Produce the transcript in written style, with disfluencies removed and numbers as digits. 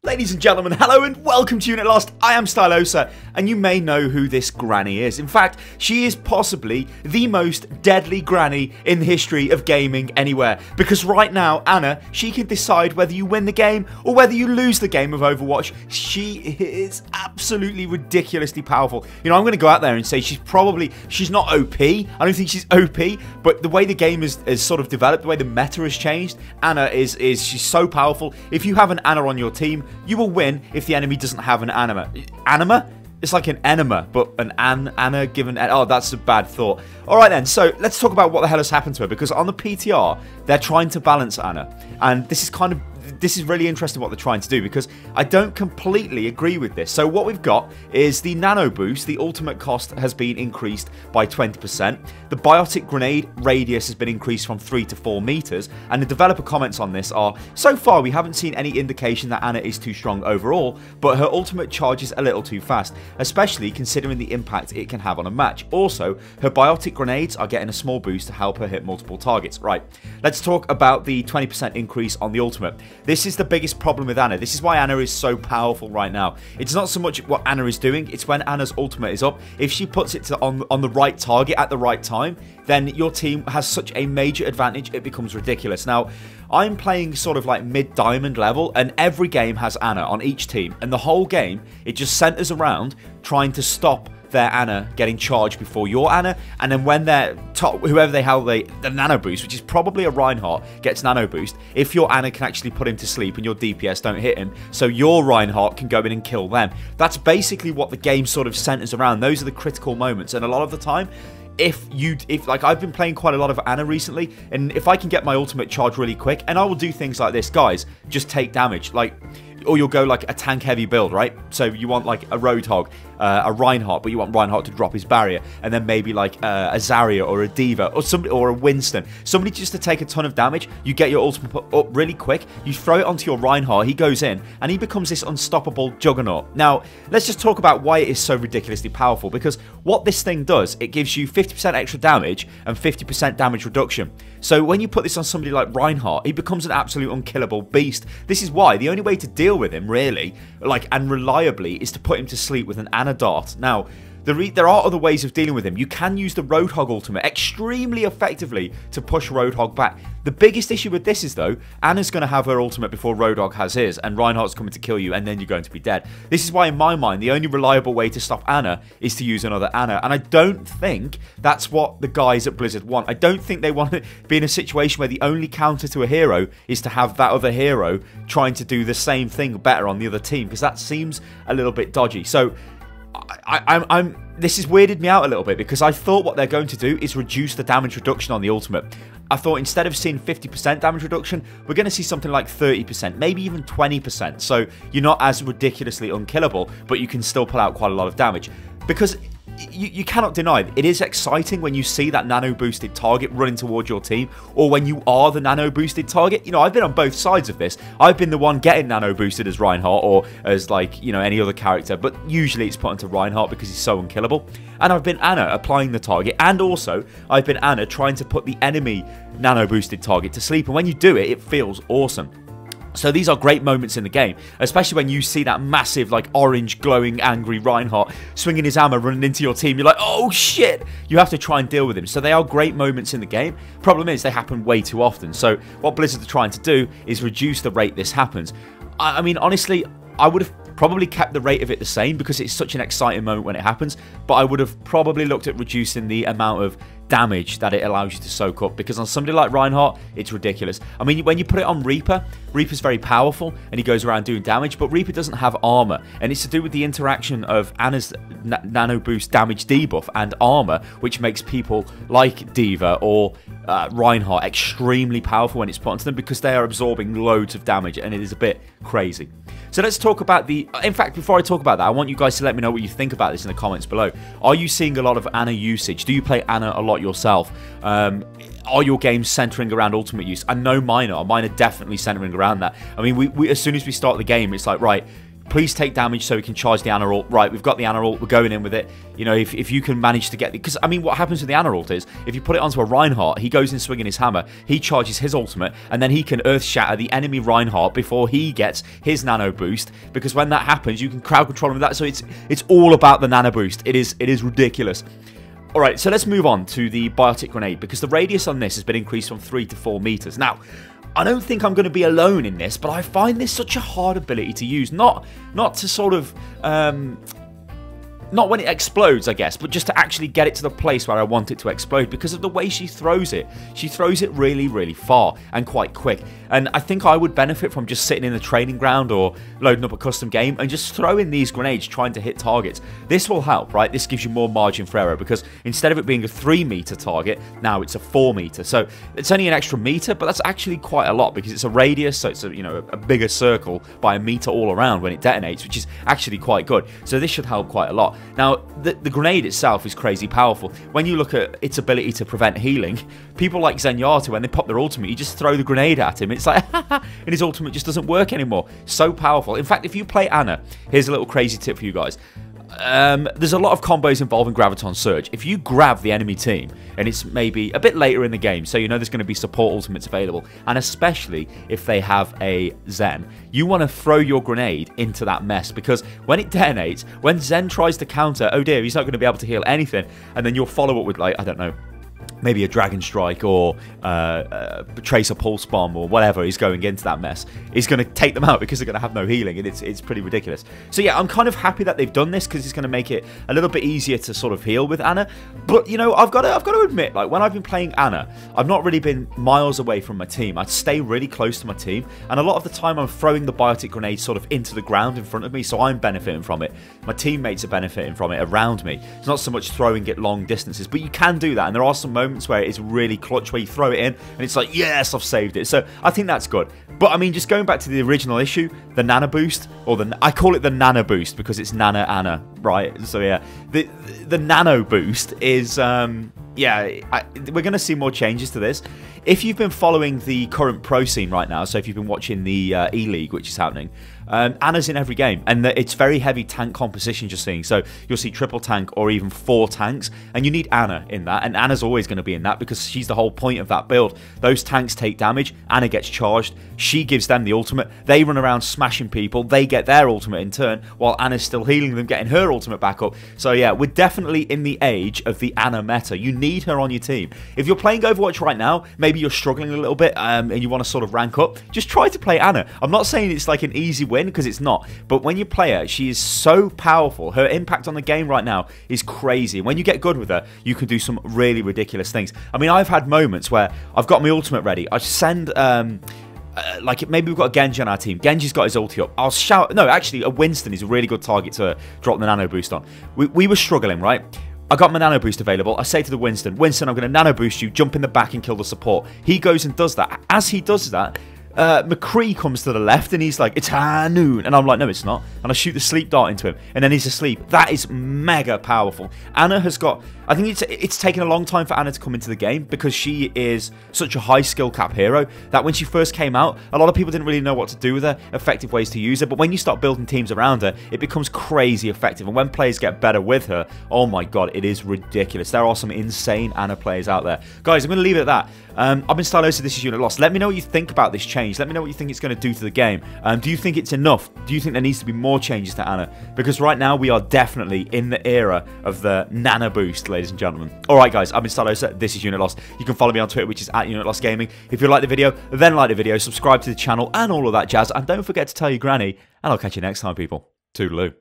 Ladies and gentlemen, hello and welcome to Unit Lost. I am Stylosa, and you may know who this granny is. In fact, she is possibly the most deadly granny in the history of gaming anywhere. Because right now, Anna, she can decide whether you win the game or whether you lose the game of Overwatch. She is absolutely ridiculously powerful. You know, I'm going to go out there and say she's not OP. I don't think she's OP, but the way the game is sort of developed, the way the meta has changed, Anna she's so powerful. If you have an Anna on your team, you will win if the enemy doesn't have an anima. Anima? It's like an enema, but an Anna given... Oh, that's a bad thought. Alright then, so let's talk about what the hell has happened to her, because on the PTR, they're trying to balance Anna. And this is really interesting what they're trying to do, because I don't completely agree with this. So what we've got is the Nano boost. The ultimate cost has been increased by 20%. The Biotic grenade radius has been increased from 3 to 4 meters. And the developer comments on this are, so far we haven't seen any indication that Anna is too strong overall, but her ultimate charges a little too fast, especially considering the impact it can have on a match. Also, her Biotic grenades are getting a small boost to help her hit multiple targets. Right, let's talk about the 20% increase on the ultimate. This is the biggest problem with Anna. This is why Anna is so powerful right now. It's not so much what Anna is doing, it's when Anna's ultimate is up. If she puts it on the right target at the right time, then your team has such a major advantage, it becomes ridiculous. Now, I'm playing sort of like mid-diamond level, and every game has Anna on each team. And the whole game, it just centers around trying to stop their Anna getting charged before your Anna, and then when they're top, whoever they have the Nano boost, which is probably a Reinhardt, gets Nano boost, if your Anna can actually put him to sleep and your DPS don't hit him, so your Reinhardt can go in and kill them. That's basically what the game sort of centers around. Those are the critical moments, and a lot of the time, if like I've been playing quite a lot of Anna recently, and if I can get my ultimate charge really quick, and I will do things like this, guys, just take damage, like, or you'll go like a tank heavy build, right? So you want like a Roadhog, a Reinhardt, but you want Reinhardt to drop his barrier, and then maybe like a Zarya or a Diva or somebody, or a Winston, somebody just to take a ton of damage. You get your ultimate up really quick, you throw it onto your Reinhardt, he goes in, and he becomes this unstoppable juggernaut. Now, let's just talk about why it is so ridiculously powerful, because what this thing does, it gives you 50% extra damage and 50% damage reduction. So when you put this on somebody like Reinhardt, he becomes an absolute unkillable beast. This is why the only way to deal with him, really, like, and reliably, is to put him to sleep with an Anna dart. Now, there are other ways of dealing with him. You can use the Roadhog ultimate extremely effectively to push Roadhog back. The biggest issue with this is, though, Anna's going to have her ultimate before Roadhog has his, and Reinhardt's coming to kill you, and then you're going to be dead. This is why, in my mind, the only reliable way to stop Anna is to use another Anna, and I don't think that's what the guys at Blizzard want. I don't think they want to be in a situation where the only counter to a hero is to have that other hero trying to do the same thing better on the other team, because that seems a little bit dodgy. So this has weirded me out a little bit, because I thought what they're going to do is reduce the damage reduction on the ultimate. I thought instead of seeing 50% damage reduction, we're going to see something like 30%, maybe even 20%. So you're not as ridiculously unkillable, but you can still pull out quite a lot of damage. Because you cannot deny it is exciting when you see that nano boosted target running towards your team, or when you are the nano boosted target. You know, I've been on both sides of this. I've been the one getting nano boosted as Reinhardt, or as, like, you know, any other character, but usually it's put into Reinhardt because he's so unkillable. And I've been Anna applying the target, and also I've been Anna trying to put the enemy nano boosted target to sleep, and when you do it, it feels awesome. So these are great moments in the game, especially when you see that massive, like, orange, glowing, angry Reinhardt swinging his hammer, running into your team. You're like, oh shit! You have to try and deal with him. So they are great moments in the game. Problem is, they happen way too often. So what Blizzard are trying to do is reduce the rate this happens. I mean, honestly, I would have probably kept the rate of it the same, because it's such an exciting moment when it happens, but I would have probably looked at reducing the amount of damage that it allows you to soak up, because on somebody like Reinhardt, it's ridiculous. I mean, when you put it on Reaper, Reaper's very powerful and he goes around doing damage, but Reaper doesn't have armor, and it's to do with the interaction of Anna's nano boost damage debuff and armor, which makes people like Diva or Reinhardt extremely powerful when it's put onto them, because they are absorbing loads of damage, and it is a bit crazy. So let's talk about in fact, before I talk about that, I want you guys to let me know what you think about this in the comments below. Are you seeing a lot of Anna usage? Do you play Anna a lot yourself? Are your games centering around ultimate use? I know mine are. Mine are definitely centering around that. I mean, we as soon as we start the game, it's like, right, Please take damage so we can charge the Ana ult. Right, we've got the Ana ult. We're going in with it. You know, if you can manage to get... Because, I mean, what happens with the Ana ult is, if you put it onto a Reinhardt, he goes in swinging his hammer, he charges his ultimate, and then he can earth shatter the enemy Reinhardt before he gets his nano boost. Because when that happens, you can crowd control him with that. So it's all about the nano boost. It is ridiculous. Alright, so let's move on to the Biotic grenade, because the radius on this has been increased from 3 to 4 meters. Now, I don't think I'm going to be alone in this, but I find this such a hard ability to use. Not to sort of... not when it explodes, I guess, but just to actually get it to the place where I want it to explode because of the way she throws it. She throws it really, really far and quite quick. And I think I would benefit from just sitting in the training ground or loading up a custom game and just throwing these grenades trying to hit targets. This will help, right? This gives you more margin for error because instead of it being a 3-meter target, now it's a 4-meter. So it's only an extra meter, but that's actually quite a lot because it's a radius, so it's a, you know, a bigger circle by a meter all around when it detonates, which is actually quite good. So this should help quite a lot. Now, the grenade itself is crazy powerful. When you look at its ability to prevent healing, people like Zenyatta, when they pop their ultimate, you just throw the grenade at him. It's like, and his ultimate just doesn't work anymore. So powerful. In fact, if you play Ana, here's a little crazy tip for you guys. There's a lot of combos involving Graviton Surge. If you grab the enemy team, and it's maybe a bit later in the game, so you know there's going to be support ultimates available, and especially if they have a Zen, you want to throw your grenade into that mess, because when it detonates, when Zen tries to counter, oh dear, he's not going to be able to heal anything, and then you'll follow up with, like, I don't know, maybe a Dragon Strike or Tracer Pulse Bomb or whatever is going into that mess. He's going to take them out because they're going to have no healing, and it's pretty ridiculous. So yeah, I'm kind of happy that they've done this because it's going to make it a little bit easier to sort of heal with Ana. But you know, I've got to admit, like when I've been playing Ana, I've not really been miles away from my team. I'd stay really close to my team, and a lot of the time I'm throwing the Biotic grenade sort of into the ground in front of me, so I'm benefiting from it. My teammates are benefiting from it around me. It's not so much throwing it long distances, but you can do that, and there are some moments where it's really clutch where you throw it in and it's like, yes, I've saved it. So I think that's good. But I mean, just going back to the original issue, the Nano Boost, or I call it the Nano Boost because it's Nano Ana, right? So yeah, the Nano Boost is yeah, we're going to see more changes to this. If you've been following the current pro scene right now, so if you've been watching the E-League, which is happening, Ana's in every game, and it's very heavy tank composition you're seeing. So you'll see triple tank or even 4 tanks, and you need Ana in that, and Ana's always going to be in that because she's the whole point of that build. Those tanks take damage, Ana gets charged, she gives them the ultimate, they run around smashing people, they get their ultimate in turn, while Ana's still healing them, getting her ultimate back up. So yeah, we're definitely in the age of the Ana meta. You need her on your team. If you're playing Overwatch right now, maybe you're struggling a little bit and you want to sort of rank up, just try to play Ana. I'm not saying it's like an easy win because it's not, but when you play her, she is so powerful. Her impact on the game right now is crazy. When you get good with her, you can do some really ridiculous things. I mean, I've had moments where I've got my ultimate ready. I send like maybe we've got a Genji on our team. Genji's got his ulti up. I'll shout. No, actually, a Winston is a really good target to drop the Nano Boost on. We were struggling, right? I got my Nano Boost available. I say to the Winston, I'm going to Nano Boost you, jump in the back and kill the support. He goes and does that. As he does that, McCree comes to the left and he's like, it's high noon. And I'm like, no, it's not. And I shoot the sleep dart into him. And then he's asleep. That is mega powerful. Ana has got... I think it's taken a long time for Ana to come into the game because she is such a high skill cap hero that when she first came out, a lot of people didn't really know what to do with her, effective ways to use her. But when you start building teams around her, it becomes crazy effective. And when players get better with her, oh my god, it is ridiculous. There are some insane Ana players out there. Guys, I'm going to leave it at that. I've been Stylosa, this is Unit Lost. Let me know what you think about this change. Let me know what you think it's going to do to the game. Do you think it's enough? Do you think there needs to be more changes to Ana? Because right now we are definitely in the era of the Nano Boost, ladies and gentlemen. Alright guys, I've been Stylosa, this is Unit Lost. You can follow me on Twitter, which is @UnitLostGaming. If you like the video, then like the video, subscribe to the channel and all of that jazz. And don't forget to tell your granny, and I'll catch you next time, people. Toodaloo.